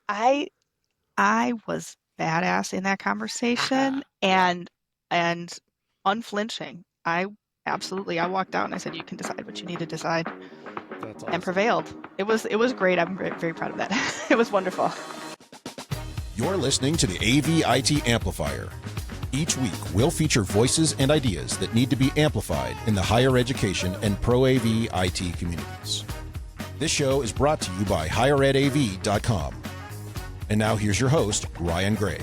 I I was badass in that conversation Yeah, and unflinching. I absolutely I walked out and I said, "You can decide what you need to decide," that's and awesome. prevailed. It was great. I'm very, very proud of that. It was wonderful. You're listening to the AV Amplifier. Each week, we'll feature voices and ideas that need to be amplified in the higher education and pro AV IT communities. This show is brought to you by higheredav.com. And now here's your host, Ryan Gray.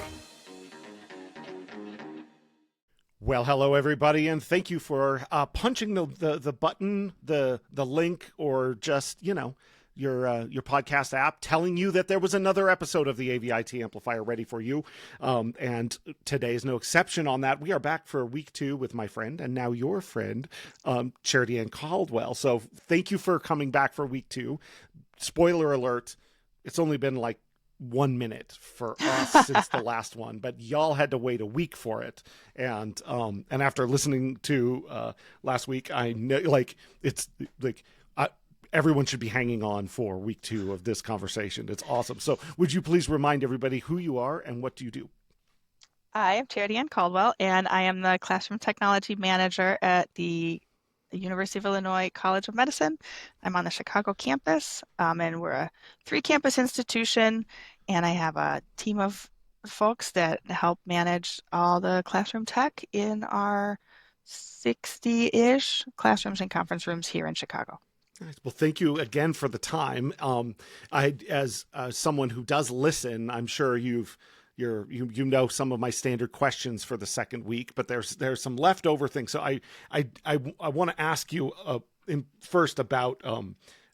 Well, hello everybody, and thank you for punching the button, the link, or just your podcast app telling you that there was another episode of the AVIT Amplifier ready for you. And today is no exception on that. We are back for week 2 with my friend and now your friend, Charity Anne Caldwell. So thank you for coming back for week 2. Spoiler alert, it's only been like 1 minute for us since the last one, but y'all had to wait a week for it. And after listening to last week, I know it's like everyone should be hanging on for week 2 of this conversation. It's awesome. So would you please remind everybody who you are and what do you do? I am Charity Anne Caldwell, and I am the Classroom Technology Manager at the University of Illinois College of Medicine. I'm on the Chicago campus, and we're a 3-campus institution, and I have a team of folks that help manage all the classroom tech in our 60-ish classrooms and conference rooms here in Chicago. Nice. Well, thank you again for the time. As someone who does listen, I'm sure you know some of my standard questions for the second week, but there's some leftover things. So I want to ask you first about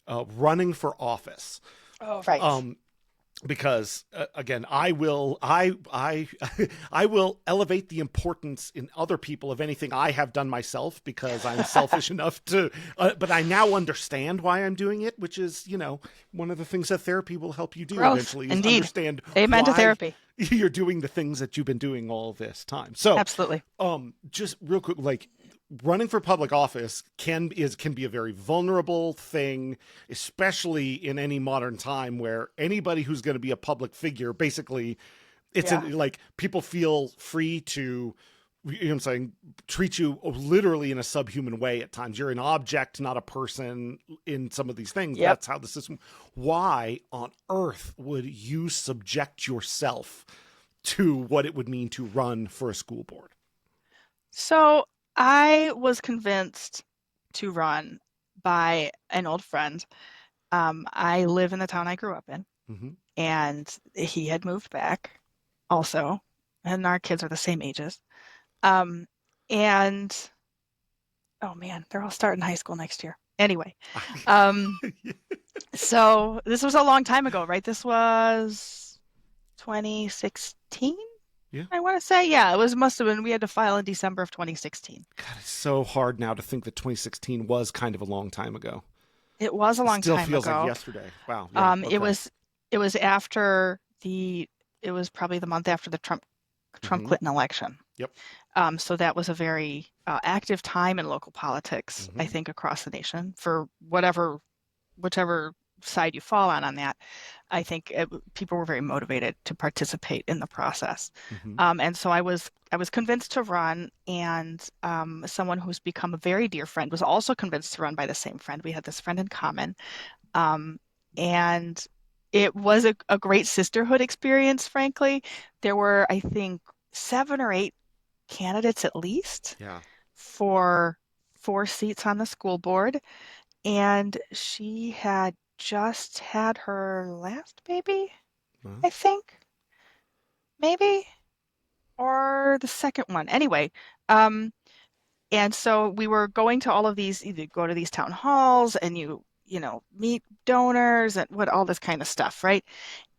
running for office. Oh, right. Because again, I will I will elevate the importance in other people of anything I have done myself because I'm selfish enough to. But I now understand why I'm doing it, which is one of the things that therapy will help you do Growth, eventually is indeed. understand Amen to why therapy. you're doing the things that you've been doing all this time. So, Absolutely. just real quick, like running for public office can be a very vulnerable thing, especially in any modern time where anybody who's going to be a public figure, basically, Yeah. like people feel free to, what I'm saying, treat you literally in a subhuman way at times. You're an object, not a person in some of these things. Yep. That's how the system. Why on earth would you subject yourself to what it would mean to run for a school board? So I was convinced to run by an old friend. I live in the town I grew up in, Mm-hmm. and he had moved back also, and our kids are the same ages. Um, and oh man, they're all starting high school next year. Anyway, um, so this was a long time ago, right? This was 2016. Yeah. I want to say, yeah, must have been, we had to file in December of 2016. God, it's so hard now to think that 2016 was kind of a long time ago. It was a It long still time feels like ago. yesterday. Wow. Yeah. It Okay. was after it was probably the month after the Trump Mm-hmm. Clinton election. Yep. So that was a very active time in local politics, I Mm-hmm. think, across the nation for whichever side you fall on that. I think people were very motivated to participate in the process. Mm-hmm. And so I was convinced to run, and someone who's become a very dear friend was also convinced to run by the same friend. We had this friend in common, um, and it was a great sisterhood experience. Frankly, there were I think 7 or 8 candidates at least Yeah. for 4 seats on the school board, and she had just had her last baby, Well, I think, maybe, or the second one. Anyway, um, and so we were going to all of these, you go to these town halls and meet donors and what all this kind of stuff, right?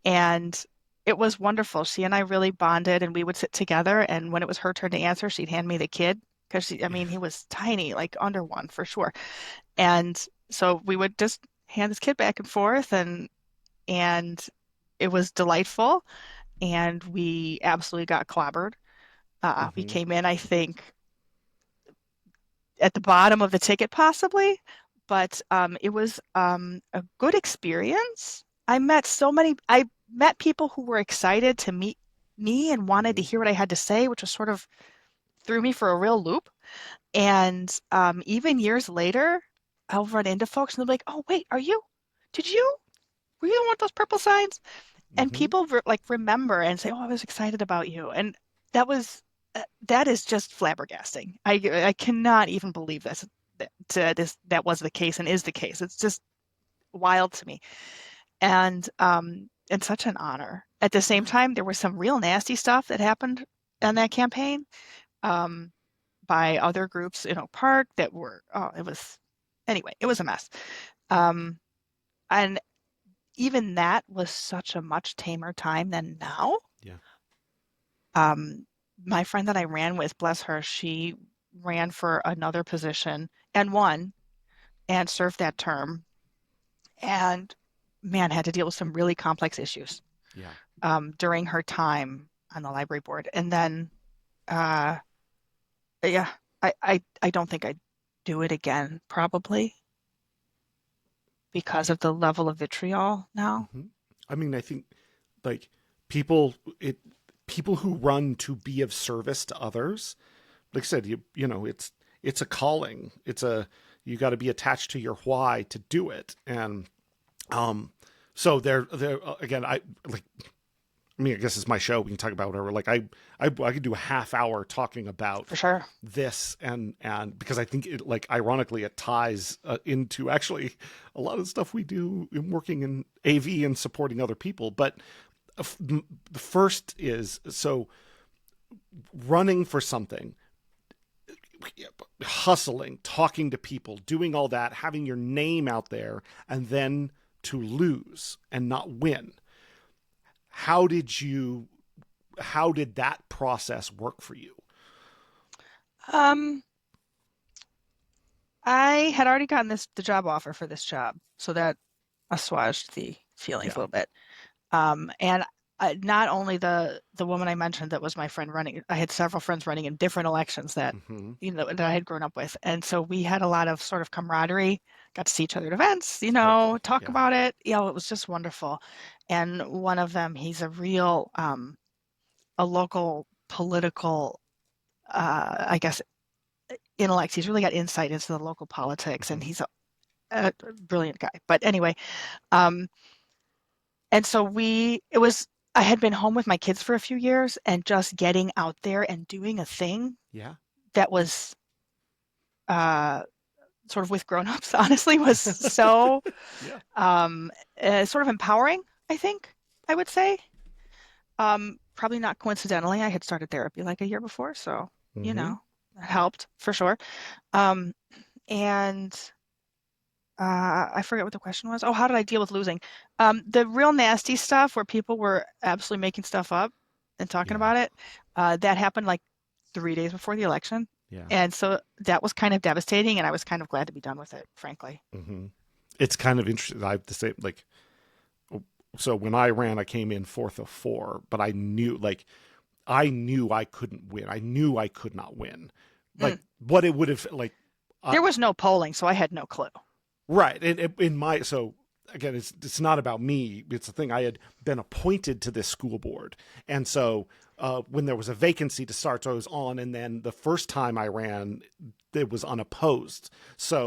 And it was wonderful. She and I really bonded, and we would sit together, and when it was her turn to answer, she'd hand me the kid because I yeah. mean, he was tiny, like under 1 for sure. And so we would just hand this kid back and forth, and it was delightful, and we absolutely got clobbered. We Mm-hmm. came in, I think, at the bottom of the ticket possibly, but it was a good experience. I met so many. I met people who were excited to meet me and wanted to Hmm. hear what I had to say, which was sort of threw me for a real loop. And even years later, I'll run into folks and they'll be like, "Oh, wait, did you, were you the one with those purple signs?" And Hmm. people like remember and say, "Oh, I was excited about you." And that was that is just flabbergasting. I cannot even believe that was the case and is the case. It's just wild to me. And such an honor. At the same Yeah. time, there was some real nasty stuff that happened on that campaign um, by other groups in Oak Park that were, oh, it was, anyway, it was a mess. Um, and even that was such a much tamer time than now. Yeah. Um, my friend that I ran with, bless her, she ran for another position and won and served that term and man had to deal with some really complex issues Yeah. during her time on the library board. And then, uh, yeah, I don't think I'd do it again, probably because of the level of vitriol now. Hmm. I mean, I think like people, it people who run to be of service to others, like I said, it's a calling. You got to be attached to your why to do it. And so there again, I mean, I guess it's my show. We can talk about whatever. Like I could do a half hour talking about For sure. this and because I think it, like, ironically, it ties into actually a lot of the stuff we do in working in AV and supporting other people. But the first is, so running for something, hustling, talking to people, doing all that, having your name out there, and then to lose and not win. How did you how did that process work for you? Um, I had already gotten the job offer for this job, so that assuaged the feelings a Yeah. little bit. And not only the woman I mentioned that was my friend running, I had several friends running in different elections that Hmm. that I had grown up with, and so we had a lot of sort of camaraderie. Got to see each other at events, Helpful. talk Yeah. about it. It was just wonderful. And one of them, he's a local political, I guess, intellect. He's really got insight into the local politics, and Hmm. he's a brilliant guy. But anyway, um, and so it was, I had been home with my kids for a few years and just getting out there and doing a thing Yeah. that was uh, sort of with grown-ups, honestly, was so Yeah. um, sort of empowering, I think I would say. Probably not coincidentally, I had started therapy like a year before, so, Hmm. that helped for sure. Um, and I forget what the question was. Oh, how did I deal with losing? The real nasty stuff where people were absolutely making stuff up and talking Yeah. about it, that happened like 3 days before the election. Yeah. And so that was kind of devastating, and I was kind of glad to be done with it, frankly. Hmm. It's kind of interesting. I have to say, like, so when I ran, I came in fourth of four, but I knew I couldn't win. I knew I could not win. Like, Mm. what it would have, like, uh, There was no polling, so I had no clue. right. In my, so again, it's not about me. It's the thing. I had been appointed to this school board, and so when there was a vacancy to start, so I was on. And then the first time I ran, it was unopposed, so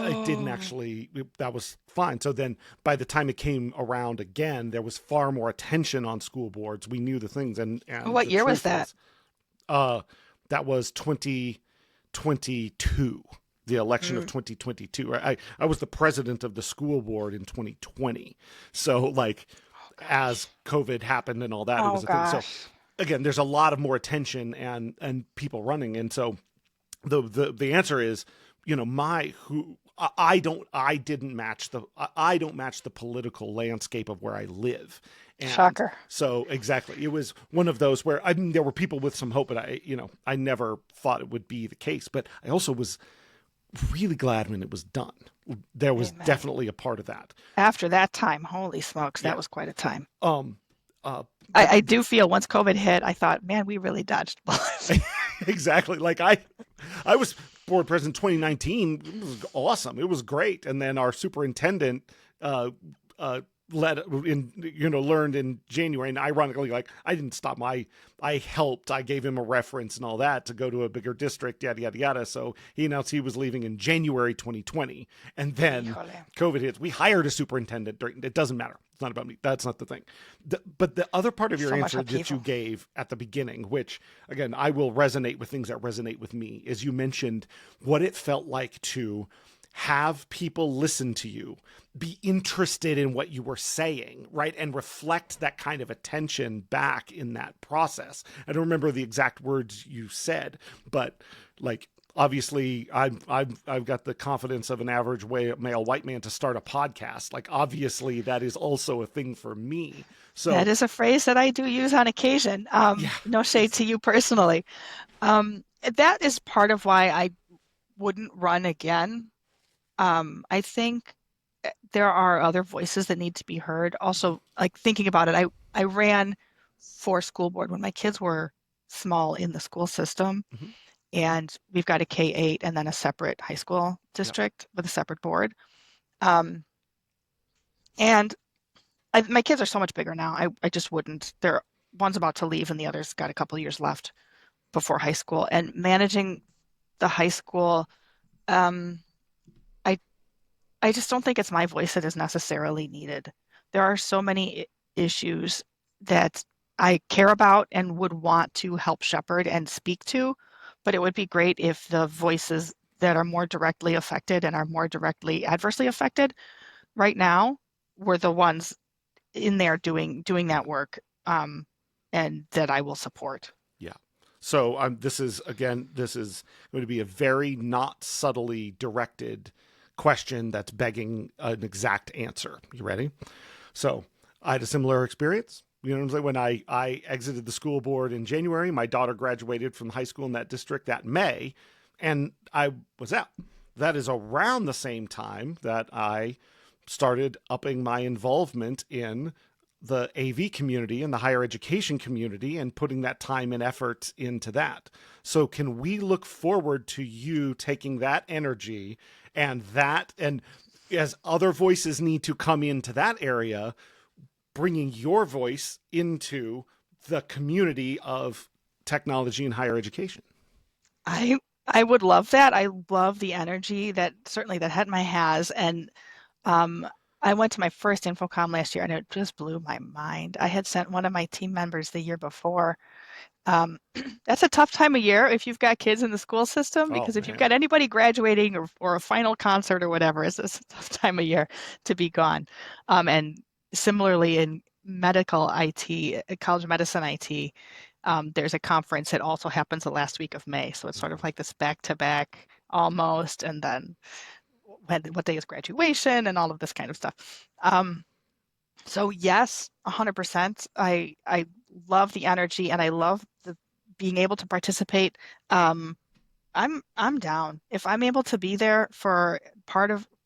it didn't Oh, actually. That was fine. So then, by the time it came around again, there was far more attention on school boards. We knew the things, and what the year was truth that? is, uh, that was 2022, the election of Mm. 2022. I was the president of the school board in 2020. So, like, Oh as gosh. COVID happened and all that, it Oh was a thing. So gosh. again, there's a lot of more attention and people running. And so the answer is, my who I didn't match I don't match the political landscape of where I live. And Shocker. so exactly, it was one of those where, I mean, there were people with some hope, but I never thought it would be the case. But I also was really glad when it was done. There was Amen. definitely a part of that. After that time, holy smokes, that Yeah. was quite a time. Um. I, But I do feel once COVID hit, I thought, man, we really dodged bullets. exactly, like I was board president 2019. It was awesome. It was great. And then our superintendent uh, learned in January. And ironically, like, I didn't stop I helped, I gave him a reference and all that to go to a bigger district, yada, yada, yada. So he announced he was leaving in January 2020. And then Híjole. COVID hits. We hired a superintendent it doesn't matter. It's not about me. That's not the thing. But the other part of your So much answer that you upheaval. gave at the beginning, which again, I will resonate with things that resonate with me, is you mentioned what it felt like to have people listen to you, be interested in what you were saying, right? And reflect that kind of attention back in that process. I don't remember the exact words you said, but like, obviously I've got the confidence of an average male white man to start a podcast. Like, obviously that is also a thing for me. That So is a phrase that I do use on occasion. yeah, No shade to you personally. That is part of why I wouldn't run again. I think there are other voices that need to be heard. Also, like thinking about it, I ran for school board when my kids were small in the school system, mhm, and we've got a K-8 and then a separate high school yep, district with a separate board. Um, and my kids are so much bigger now. I just wouldn't. One's about to leave and the other's got a couple of years left before high school. And managing the high school, um, I I just don't think it's my voice that is necessarily needed. There are so many issues that I care about and would want to help shepherd and speak to, but it would be great if the voices that are more directly affected and are more directly adversely affected right now were the ones in there doing that work, and that I will support. yeah. So this is going to be a very not subtly directed question that's begging an exact answer. You ready? So I had a similar experience. You know what I'm saying? When I exited the school board in January, my daughter graduated from high school in that district that May, and I was out. That is around the same time that I started upping my involvement in the AV community and the higher education community and putting that time and effort into that. So can we look forward to you taking that energy and as other voices need to come into that area, bringing your voice into the community of technology and higher education? I I would love that. I love the energy that certainly that Hetma has, and um, I went to my first InfoComm last year, and it just blew my mind. I had sent one of my team members the year before. Um, that's a tough time of year if you've got kids in the school system, Oh because if you've man. got anybody graduating or a final concert or whatever, it's a tough time of year to be gone. And similarly in medical IT, college of medicine IT, there's a conference that also happens the last week of May. So it's sort of like this back to back almost, and then what day is graduation and all of this kind of stuff. So yes, 100%. I love the energy and I love the being able to participate. Um, I'm down. If I'm able to be there for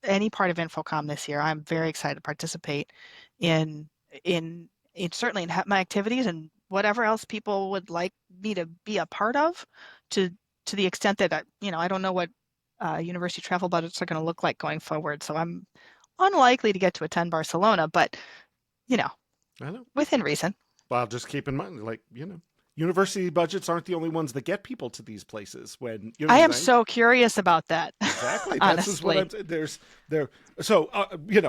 any part of InfoComm this year, I'm very excited to participate in in certainly in my activities and whatever else people would like me to be a part of, to to the extent that I don't know what university travel budgets are going to look like going forward. So I'm unlikely to get to attend Barcelona, but you know, I know. within reason. Well, just keep in mind, like, university budgets aren't the only ones that get people to these places when, you know I what I'm am saying? so curious about that, Exactly. That's just what honestly. I'm saying. There. So,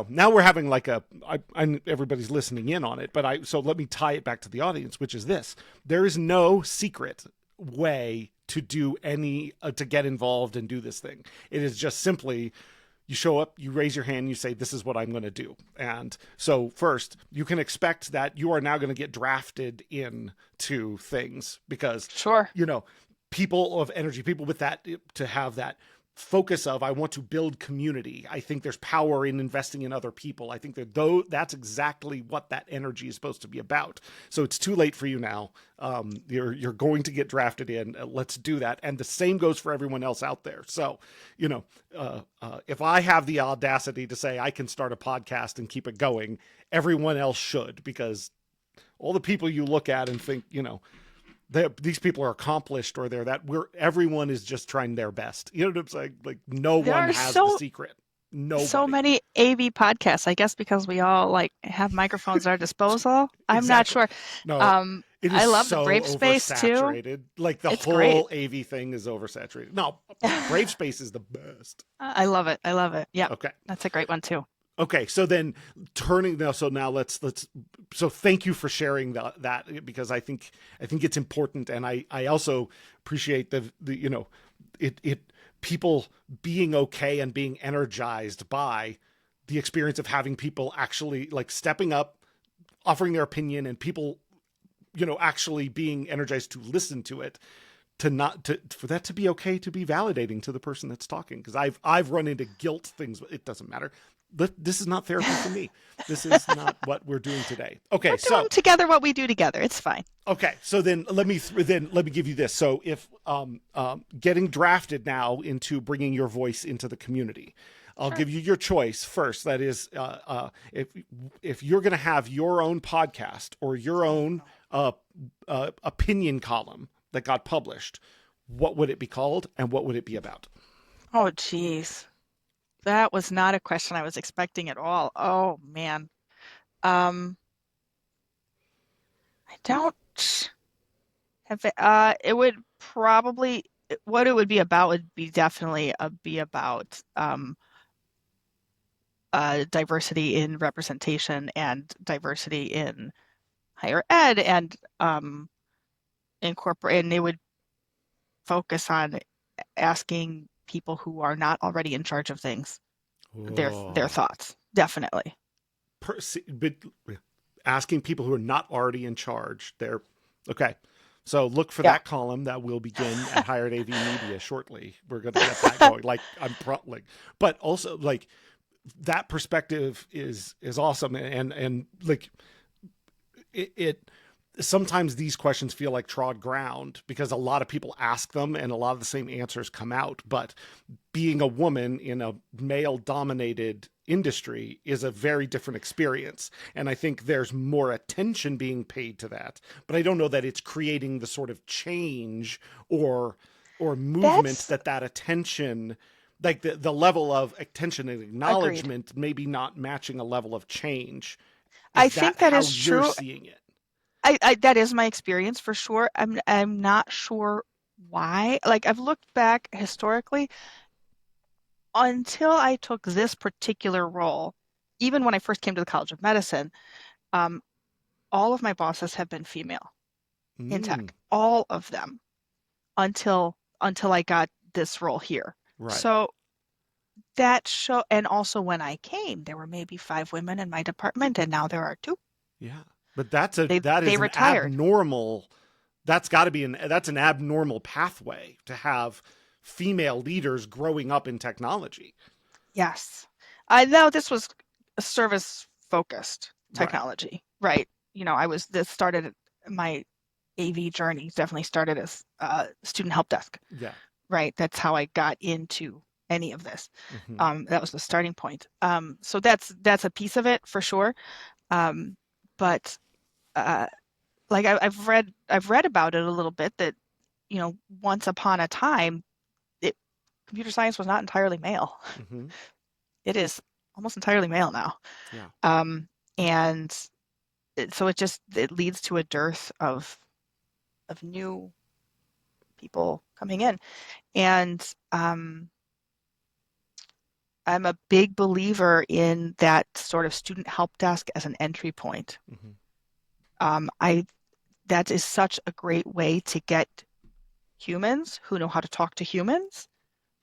now we're having like everybody's listening in on it, but so let me tie it back to the audience, which is this. There is no secret way to do to get involved and do this thing. It is just simply, you show up, you raise your hand, you say, this is what I'm going to do. And so first, you can expect that you are now going to get drafted into things because, Sure. people of energy, people with that, to have that focus of, I want to build community. I think there's power in investing in other people. I think that's exactly what that energy is supposed to be about. So it's too late for you now. You're going to get drafted in. Let's do that. And the same goes for everyone else out there. So, if I have the audacity to say I can start a podcast and keep it going, everyone else should, because all the people you look at and think, these people are accomplished, or everyone is just trying their best. You know what I'm saying? Like, no There one are has the so secret. So Nobody. many AV podcasts, I guess because we all like have microphones at our disposal. I'm not Exactly. sure. No, it is I love the so Brave Space too. oversaturated. Like the It's great. whole AV thing is oversaturated. No, Brave Space is the best. I love it. I love it. Yep. Okay. That's a great one too. Okay, so then turning now, so now let's so thank you for sharing that because I think it's important, and I also appreciate the it people being okay and being energized by the experience of having people actually like stepping up, offering their opinion, and people actually being energized to listen to it, to not to for that to be okay, to be validating to the person that's talking, because I've run into guilt things. It doesn't matter. This is not therapy for me. This is not what we're doing today. Okay, We're doing so together what we do together. It's fine. okay, so then let me give you this. So if getting drafted now into bringing your voice into the community, I'll Sure. give you your choice first. That is, if you're going to have your own podcast or your own opinion column that got published, what would it be called and what would it be about? Oh, geez. That was not a question I was expecting at all. Oh, man. Um, I don't have it. It would probably, what it would be about would be definitely be about diversity in representation and diversity in higher ed and incorporate, and they would focus on asking people who are not already in charge of things their Oh. thoughts. Definitely. But asking people who are not already in charge. They're okay. So look for Yeah. that column that will begin at Hired AV Media shortly. We're going to get that going. Like but also like that perspective is awesome, and like it sometimes these questions feel like trod ground because a lot of people ask them and a lot of the same answers come out. But being a woman in a male dominated industry is a very different experience. And I think there's more attention being paid to that. But I don't know that it's creating the sort of change or movement That's that attention, like the level of attention and agreed. acknowledgement, maybe not matching a level of change. I Is that think that how is you're true. seeing it? I that is my experience for sure. I'm not sure why. Like I've looked back historically until I took this particular role, even when I first came to the College of Medicine, um, all of my bosses have been female in Mm, tech. All of them until I got this role here. right. So that show, and also when I came, there were maybe 5 women in my department, and now there are 2. Yeah. But that They is an retired. abnormal, that's got to be that's an abnormal pathway to have female leaders growing up in technology. Yes. I know this was a service focused Right. technology, right? This started my AV journey, definitely started as student help desk, Yeah. right? That's how I got into any of this. Hmm. That was the starting point. So that's a piece of it for sure. Um, but uh, like I've read about it a little bit that, once upon a time, it computer science was not entirely male. Hmm. It is almost entirely male now. Yeah. And so it leads to a dearth of new people coming in. And I'm a big believer in that sort of student help desk as an entry point. Hmm. I That is such a great way to get humans who know how to talk to humans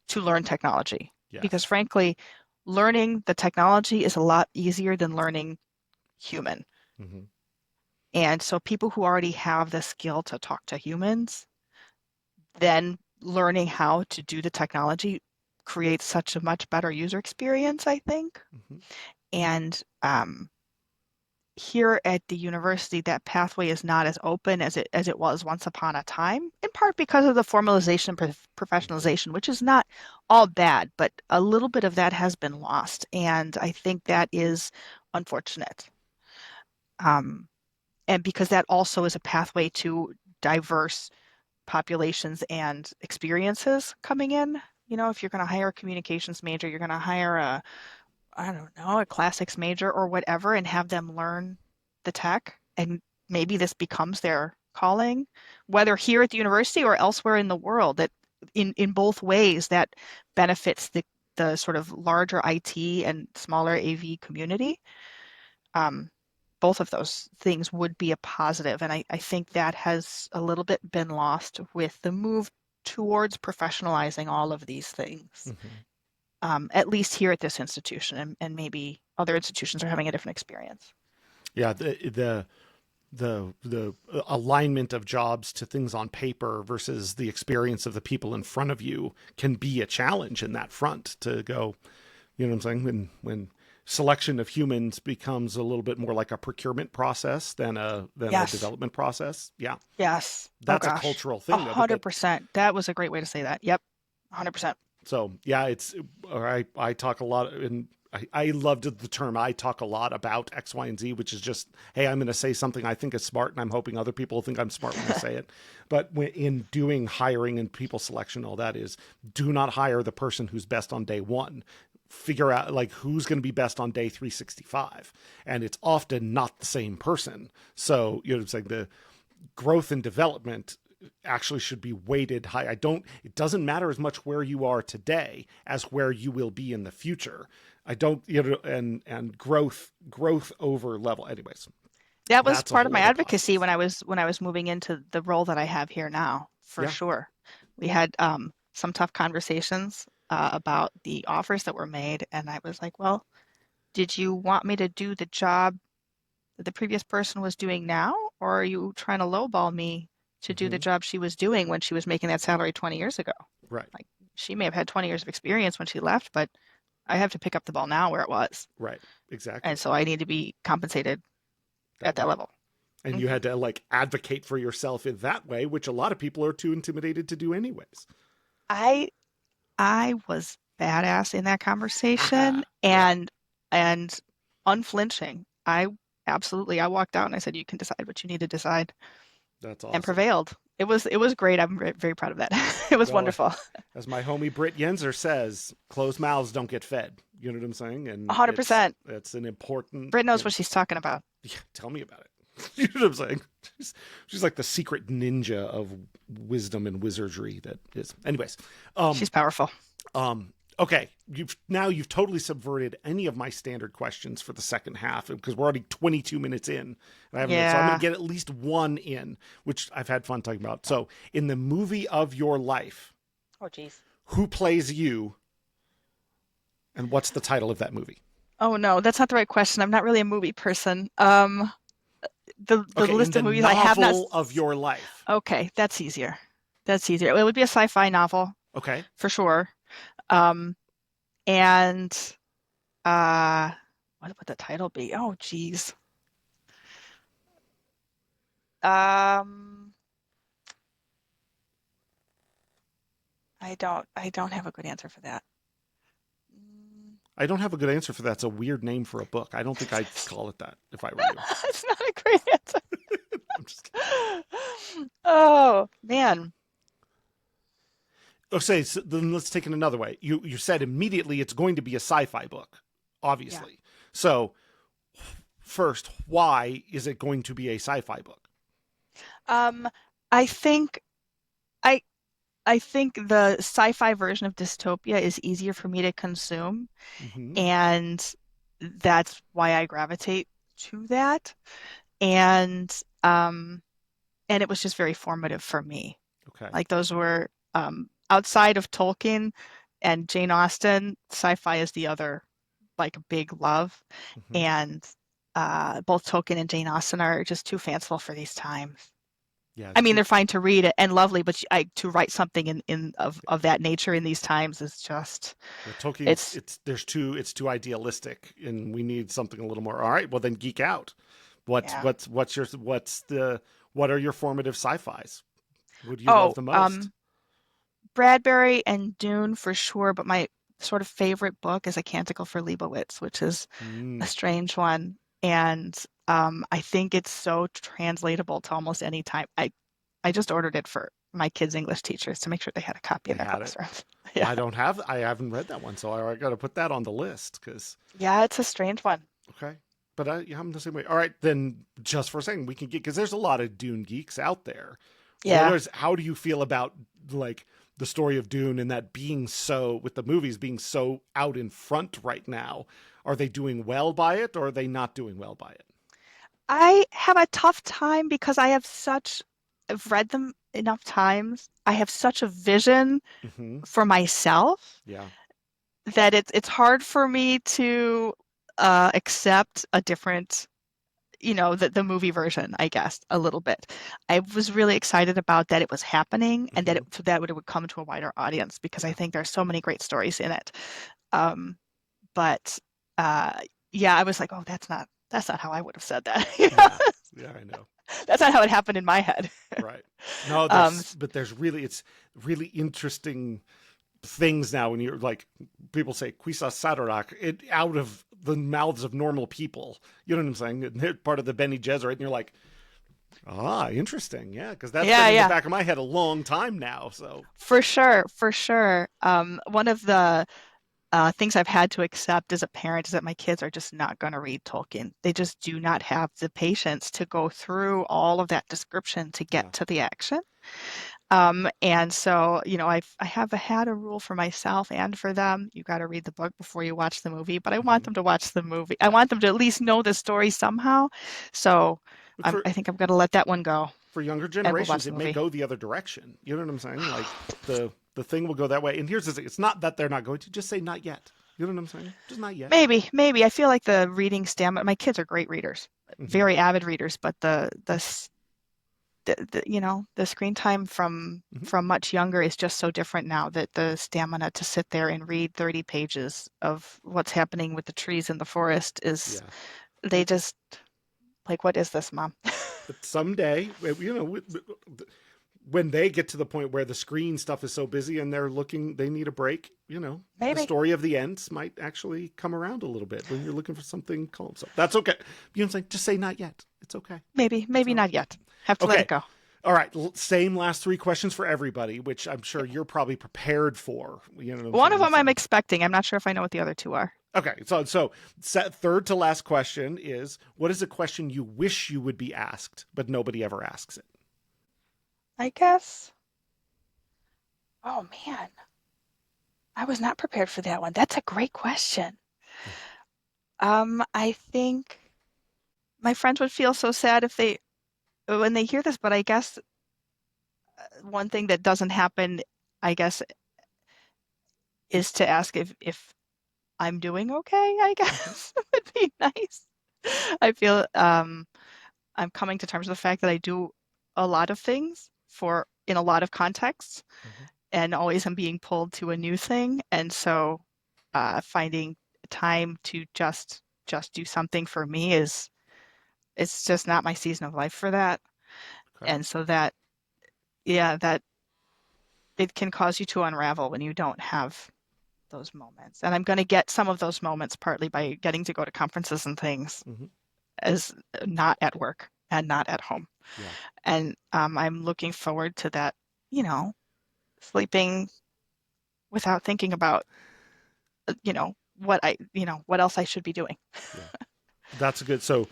to learn technology. Because Yes. frankly, learning the technology is a lot easier than learning human. Hmm. And so people who already have the skill to talk to humans, then learning how to do the technology creates such a much better user experience, I think. Hmm. And here at the university, that pathway is not as open as it was once upon a time, in part because of the formalization and Hmm. professionalization, which is not all bad, but a little bit of that has been lost, and I think that is unfortunate. Um, and because that also is a pathway to diverse populations and experiences coming in, if you're going to hire a communications major, you're going to hire I don't know, a classics major or whatever, and have them learn the tech. And maybe this becomes their calling, whether here at the university or elsewhere in the world, that in both ways that benefits the sort of larger IT and smaller AV community. Um, both of those things would be a positive. And I think that has a little bit been lost with the move towards professionalizing all of these things, at least here at this institution, and maybe other institutions are having a different experience. Yeah, the alignment of jobs to things on paper versus the experience of the people in front of you can be a challenge in that front to go, you know what I'm saying? When selection of humans becomes a little bit more like a procurement process than a Yes. development process. Yeah. Yes. That's Oh a gosh. cultural thing. 100%. That was a great way to say that. Yep. 100%. So yeah, I talk a lot, and I loved the term. I talk a lot about X, Y, and Z, which is just, hey, I'm going to say something I think is smart, and I'm hoping other people think I'm smart when I say it. But in doing hiring and people selection, all that is, do not hire the person who's best on day one. Figure out like who's going to be best on day 365, and it's often not the same person. So it's like the growth and development actually should be weighted high. It doesn't matter as much where you are today as where you will be in the future. And growth over level. Anyways, that was that's a part of whole my other advocacy podcast. when I was moving into the role that I have here now, for Yeah. sure. We had some tough conversations about the offers that were made, and I was like, well, did you want me to do the job that the previous person was doing now, or are you trying to lowball me to do the job she was doing when she was making that salary 20 years ago? Right. Like, she may have had 20 years of experience when she left, but I have to pick up the ball now where it was. Right. Exactly. And so I need to be compensated at that way. level. And you had to like advocate for yourself in that way, which a lot of people are too intimidated to do anyways. I was badass in that conversation, and unflinching. I walked out and I said, you can decide what you need to decide, That's awesome. and prevailed. It was great. I'm very, very proud of that. It was wonderful. As my homie Britt Yenzer says, closed mouths don't get fed. You know what I'm saying? And 100%. It's an important. Britt knows what she's talking about. Yeah, tell me about it. You know what I'm saying? She's like the secret ninja of wisdom and wizardry that is. Anyways, she's powerful. Okay, you've totally subverted any of my standard questions for the second half because we're already 22 minutes in. And I haven't so I'm going to get at least one in, which I've had fun talking about. So, in the movie of your life, oh geez, who plays you, and what's the title of that movie? Oh no, that's not the right question. I'm not really a movie person. The list of movies I have not. Novel of your life. Okay, that's easier. It would be a sci-fi novel. Okay, for sure. And what would the title be? Oh geez. I don't have a good answer for that. I don't have a good answer for that. It's a weird name for a book. I don't think I'd call it that if I were you. That's not a great answer. I'm just kidding. Oh man. Okay, so then let's take it another way. You said immediately it's going to be a sci-fi book, obviously. Yeah. So first, why is it going to be a sci-fi book? I think the sci-fi version of dystopia is easier for me to consume, and that's why I gravitate to that. And it was just very formative for me. Okay. Like those were outside of Tolkien and Jane Austen, sci-fi is the other like big love. And both Tolkien and Jane Austen are just too fanciful for these times. Yeah, I mean, they're fine to read and lovely, but to write something of that nature in these times is just Tolkien. It's too idealistic, and we need something a little more. All right, well then geek out. What are your formative sci-fis? What do you love the most? Bradbury and Dune for sure, but my sort of favorite book is A Canticle for Leibowitz, which is a strange one. And I think it's so translatable to almost any time. I just ordered it for my kids' English teachers to make sure they had a copy in their classroom. Yeah. I haven't read that one, so I got to put that on the list because Yeah, it's a strange one. okay. But yeah, I'm the same way. All right, then just for a second, we can get because there's a lot of Dune geeks out there. Yeah. How do you feel about like the story of Dune and that being so with the movies being so out in front right now? Are they doing well by it, or are they not doing well by it? I have a tough time because I've read them enough times. I have such a vision Mm-hmm. for myself Yeah. that it's hard for me to accept a different, the movie version, I guess, a little bit. I was really excited about that it was happening and Mm-hmm. that it would come to a wider audience because I Yeah. think there's so many great stories in it. Um, but uh, yeah, I was like, oh, that's not how I would have said that. Yeah. Yeah. I know. That's not how it happened in my head. Right. No, Um, it's really interesting things now when you're like people say Quisa Sadorak it out of the mouths of normal people. You know what I'm saying? And they're part of the Bene Gesserit, and you're like, interesting, yeah, because that's been yeah, in the yeah, back of my head a long time now. So for sure, for sure. One of the things I've had to accept as a parent is that my kids are just not going to read Tolkien. They just do not have the patience to go through all of that description to yeah, get to the action. And so, I have had a rule for myself and for them. You got to read the book before you watch the movie, but I want hmm them to watch the movie. I yeah. want them to at least know the story somehow. So But for I think I'm going to let that one go younger and we'll generations, watch the it may movie. go the other direction. You know what I'm saying? Like the thing will go that way. And here's the thing: it's not that they're not going to. Just say not yet. You know what I'm saying? Just not yet. Maybe. I feel like the reading stamina, my kids are great readers, Hmm. very avid readers, but the screen time Hmm. from much younger is just so different now that the stamina to sit there and read 30 pages of what's happening with the trees in the forest is Yeah. they just like, what is this, Mom? But someday, when they get to the point where the screen stuff is so busy and they need a break, the Maybe, story of the Ents might actually come around a little bit when you're looking for something calm. So that's okay. You know what I'm saying? Just say not yet. It's okay. It's maybe all right. not yet. Have to let it Okay. go. All right. Same last three questions for everybody, which I'm sure you're probably prepared for. You know what I'm One of saying? them I'm So, expecting. I'm not sure if I know what the other two are. okay. Third to last question is what is a question you wish you would be asked, but nobody ever asks it? I guess. Oh man, I was not prepared for that one. That's a great question. Yeah. I think my friends would feel so sad if they when they hear this, but I guess one thing that doesn't happen, I guess, is to ask if I'm doing okay, I Mm-hmm. guess would be nice. I feel I'm coming to terms with the fact that I do a lot of things for in a lot of contexts Mm-hmm. and always am being pulled to a new thing. And so finding time to just do something for me is it's just not my season of life for that. Okay. And so that yeah, that it can cause you to unravel when you don't have those moments. And I'm going to get some of those moments partly by getting to go to conferences and things Mm-hmm. as not at work and not at home. Yeah. And I'm looking forward to that, you know, sleeping without thinking about, what else I should be doing. Yeah. That's a good. So,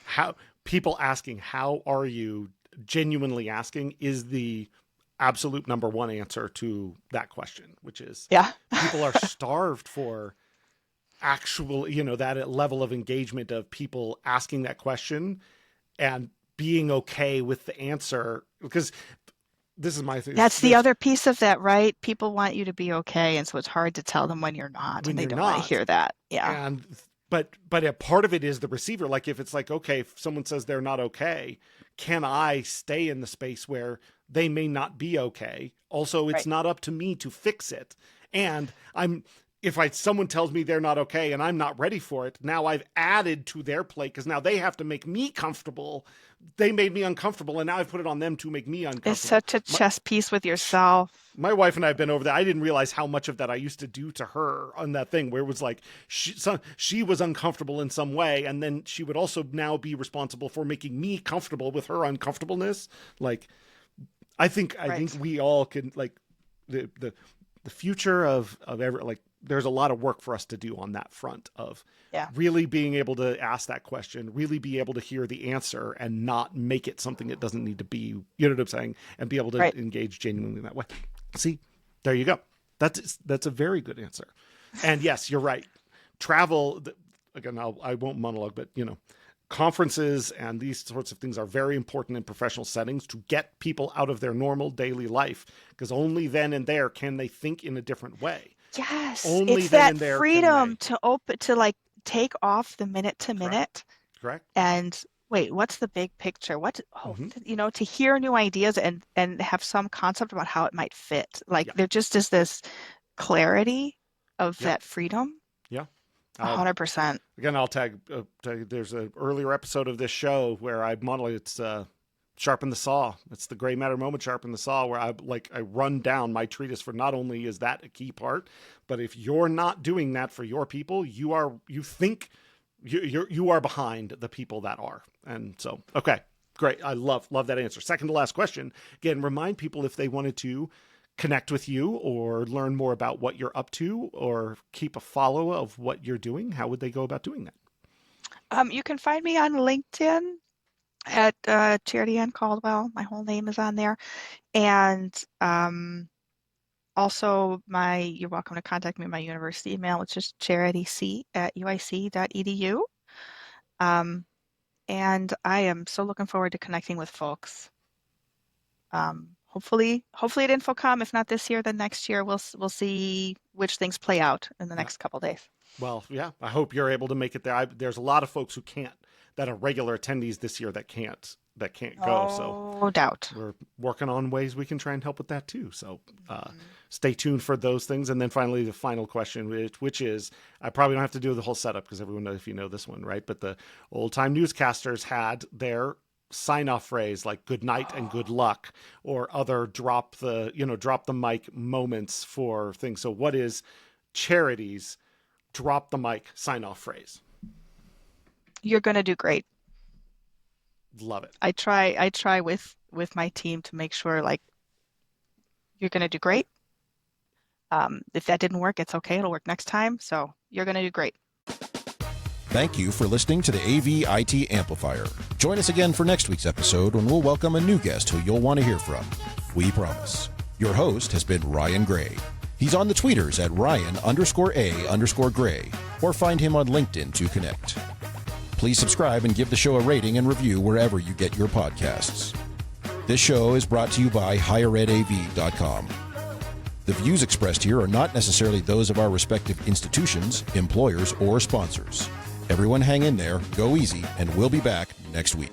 how people asking, how are you, genuinely asking, is the absolute number one answer to that question, which is Yeah. people are starved for actual, that level of engagement of people asking that question and being okay with the answer. Because this is my thing. That's the other piece of that, right? People want you to be okay, and so it's hard to tell them when you're not, When and they you're don't want to not. hear that. Yeah. And but a part of it is the receiver. Like if it's like, okay, if someone says they're not okay, can I stay in the space where they may not be okay? Also, it's Right. not up to me to fix it. And if someone tells me they're not okay and I'm not ready for it, now I've added to their plate because now they have to make me comfortable. They made me uncomfortable, and now I've put it on them to make me It's uncomfortable. such a chess piece with yourself. My wife and I have been over that. I didn't realize how much of that I used to do to her on that thing where it was like she was uncomfortable in some way, and then she would also now be responsible for making me comfortable with her uncomfortableness. Like I think Right. we all can like the the future of every, like, there's a lot of work for us to do on that front of really being able to ask that question, really be able to hear the answer and not make it something it doesn't need to be, you know what I'm saying? And be able to engage genuinely in that way. See, there you go. That's a very good answer. And yes, you're right. Travel, again, I won't monologue, but conferences and these sorts of things are very important in professional settings to get people out of their normal daily life, because only then and there can they think in a different way. Yes, Only it's then that and there freedom to like take off the minute to minute. Correct. And wait, what's the big picture? To hear new ideas and have some concept about how it might fit. Like there just is this clarity of that freedom. Yeah. 100%. Again, I'll tag there's an earlier episode of this show where I monologue. It's Sharpen the Saw. It's the gray matter moment, Sharpen the Saw, where I run down my treatise for not only is that a key part, but if you're not doing that for your people, you are behind the people that are. And so, okay, great. I love that answer. Second to last question. Again, remind people if they wanted to connect with you or learn more about what you're up to or keep a follow of what you're doing, how would they go about doing that? You can find me on LinkedIn at Charity Anne Caldwell. My whole name is on there. And also you're welcome to contact me at my university email, which is charityc@uic.edu. And I am so looking forward to connecting with folks. Hopefully at InfoComm. If not this year, then next year. We'll see which things play out in the next couple of days. Well, yeah, I hope you're able to make it there. There's a lot of folks who can't, that are regular attendees this year that can't go. So no doubt. We're working on ways we can try and help with that too. So stay tuned for those things. And then finally, the final question, which is, I probably don't have to do the whole setup because everyone knows if you know this one, right? But the old time newscasters had their sign-off phrase like good night and good luck, or other drop the mic moments for things. So what is Charity's drop the mic sign-off phrase? You're going to do great. Love it. I try with my team to make sure like you're going to do great. If that didn't work, it's okay. It'll work next time. So you're going to do great. Thank you for listening to the AV IT Amplifier. Join us again for next week's episode when we'll welcome a new guest who you'll want to hear from. We promise. Your host has been Ryan Gray. He's on the tweeters at Ryan_A_Gray, or find him on LinkedIn to connect. Please subscribe and give the show a rating and review wherever you get your podcasts. This show is brought to you by higheredav.com. The views expressed here are not necessarily those of our respective institutions, employers, or sponsors. Everyone hang in there, go easy, and we'll be back next week.